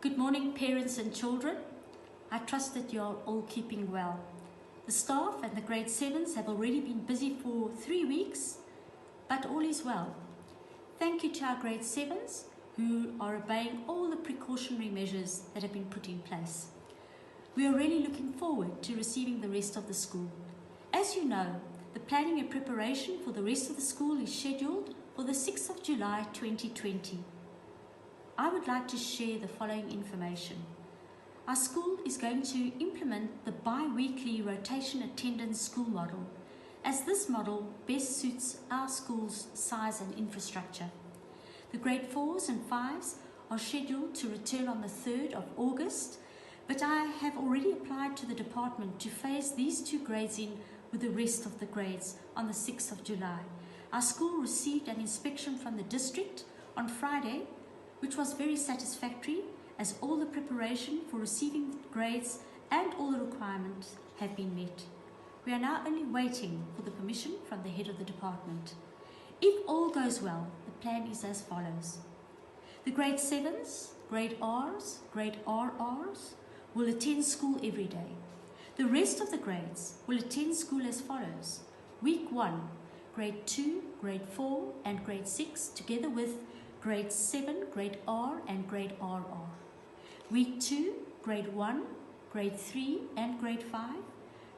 Good morning, parents and children. I trust that you are all keeping well. The staff and the grade 7s have already been busy for 3 weeks, but all is well. Thank you to our grade 7s who are obeying all the precautionary measures that have been put in place. We are really looking forward to receiving the rest of the school. As you know, the planning and preparation for the rest of the school is scheduled for the 6th of July 2020. I would like to share the following information. Our school is going to implement the bi-weekly rotation attendance school model, as this model best suits our school's size and infrastructure. The grade 4s and 5s are scheduled to return on the 3rd of August, but I have already applied to the department to phase these 2 grades in with the rest of the grades on the 6th of July. Our school received an inspection from the district on Friday, which was very satisfactory, as all the preparation for receiving grades and all the requirements have been met. We are now only waiting for the permission from the head of the department. If all goes well, the plan is as follows. The grade 7s, grade Rs, grade RRs will attend school every day. The rest of the grades will attend school as follows. Week 1, grade 2, grade 4 and grade 6 together with grade 7, grade R and grade RR. Week 2, grade 1, grade 3 and grade 5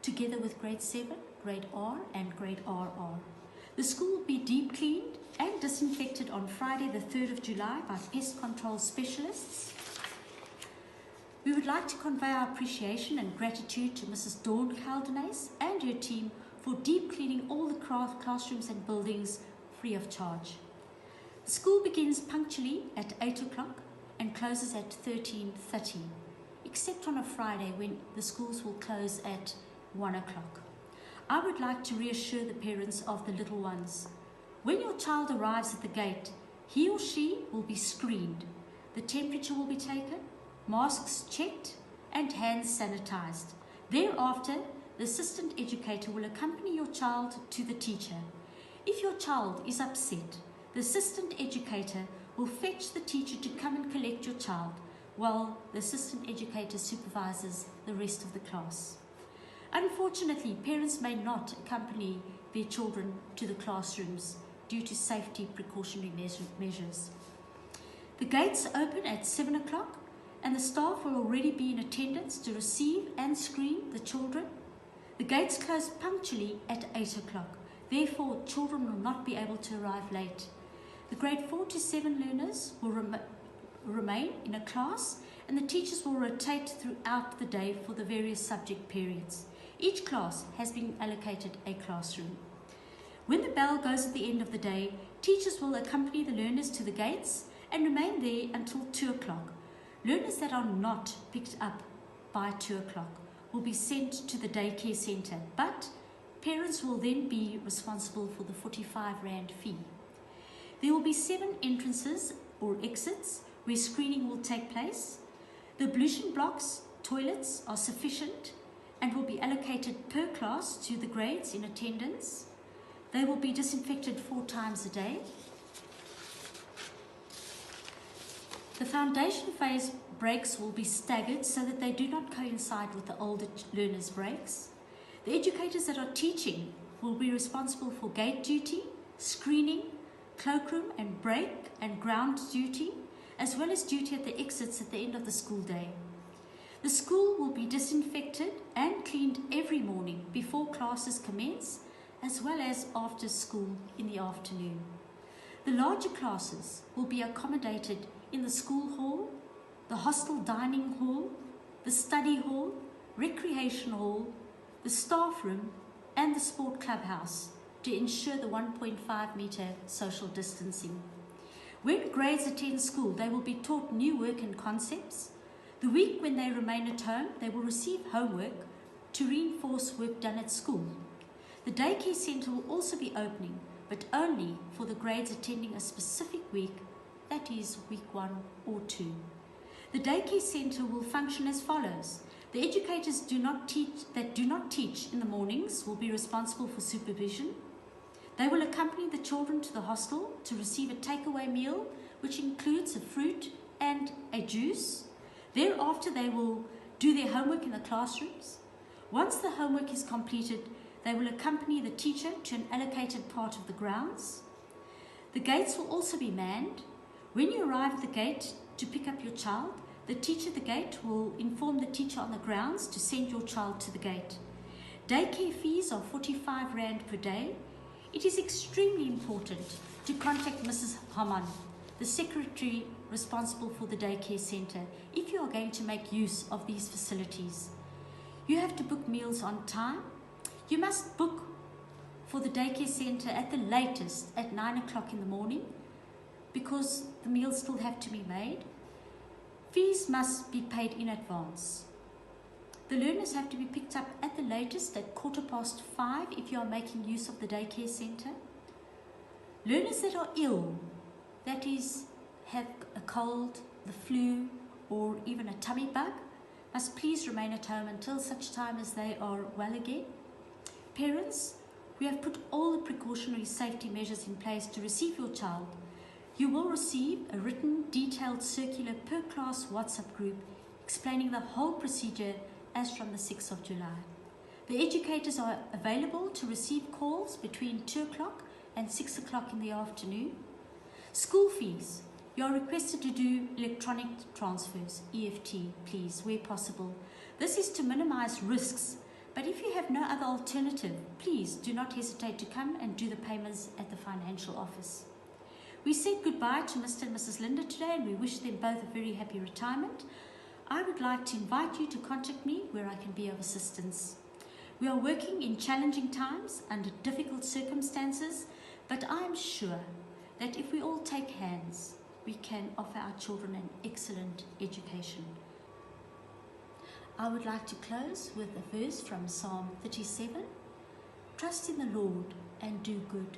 together with grade 7, grade R and grade RR. The school will be deep cleaned and disinfected on Friday the 3rd of July by pest control specialists. We would like to convey our appreciation and gratitude to Mrs. Dawn Caldenes and her team for deep cleaning all the classrooms and buildings free of charge. The school begins punctually at 8 o'clock and closes at 13:30, except on a Friday when the schools will close at 1 o'clock. I would like to reassure the parents of the little ones. When your child arrives at the gate, he or she will be screened. The temperature will be taken, masks checked and hands sanitized. Thereafter, the assistant educator will accompany your child to the teacher. If your child is upset, the assistant educator will fetch the teacher to come and collect your child while the assistant educator supervises the rest of the class. Unfortunately, parents may not accompany their children to the classrooms due to safety precautionary measures. The gates open at 7 o'clock and the staff will already be in attendance to receive and screen the children. The gates close punctually at 8 o'clock. Therefore, children will not be able to arrive late. The grade 4 to 7 learners will remain in a class and the teachers will rotate throughout the day for the various subject periods. Each class has been allocated a classroom. When the bell goes at the end of the day, teachers will accompany the learners to the gates and remain there until 2 o'clock. Learners that are not picked up by 2 o'clock will be sent to the daycare centre, but parents will then be responsible for the 45 Rand fee. There will be 7 entrances or exits where screening will take place. The ablution blocks, toilets are sufficient and will be allocated per class to the grades in attendance. They will be disinfected 4 times a day. The foundation phase breaks will be staggered so that they do not coincide with the older learners' breaks. The educators that are teaching will be responsible for gate duty, screening, cloakroom and break and ground duty, as well as duty at the exits at the end of the school day. The school will be disinfected and cleaned every morning before classes commence, as well as after school in the afternoon. The larger classes will be accommodated in the school hall, the hostel dining hall, the study hall, recreation hall, the staff room and the sport clubhouse to ensure the 1.5 metre social distancing. When grades attend school, they will be taught new work and concepts. The week when they remain at home, they will receive homework to reinforce work done at school. The daycare centre will also be opening, but only for the grades attending a specific week, that is week 1 or 2. The daycare centre will function as follows. The educators that do not teach in the mornings will be responsible for supervision. They will accompany the children to the hostel to receive a takeaway meal, which includes a fruit and a juice. Thereafter, they will do their homework in the classrooms. Once the homework is completed, they will accompany the teacher to an allocated part of the grounds. The gates will also be manned. When you arrive at the gate to pick up your child, the teacher at the gate will inform the teacher on the grounds to send your child to the gate. Daycare fees are 45 Rand per day. It is extremely important to contact Mrs. Haman, the secretary responsible for the daycare centre, if you are going to make use of these facilities. You have to book meals on time. You must book for the daycare centre at the latest at 9 o'clock in the morning, because the meals still have to be made. Fees must be paid in advance. The learners have to be picked up at the latest at 5:15 if you are making use of the daycare centre. Learners that are ill, that is, have a cold, the flu, or even a tummy bug, must please remain at home until such time as they are well again. Parents, we have put all the precautionary safety measures in place to receive your child. You will receive a written, detailed circular per class WhatsApp group explaining the whole procedure as from the 6th of July. The educators are available to receive calls between 2 o'clock and 6 o'clock in the afternoon. School fees. You are requested to do electronic transfers, EFT, please, where possible. This is to minimize risks, but if you have no other alternative, please do not hesitate to come and do the payments at the financial office. We said goodbye to Mr. and Mrs. Linda today, and we wish them both a very happy retirement. I would like to invite you to contact me where I can be of assistance. We are working in challenging times under difficult circumstances, but I am sure that if we all take hands, we can offer our children an excellent education. I would like to close with a verse from Psalm 37. Trust in the Lord and do good.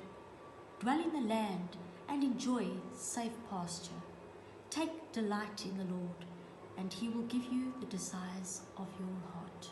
Dwell in the land and enjoy safe pasture. Take delight in the Lord, and He will give you the desires of your heart.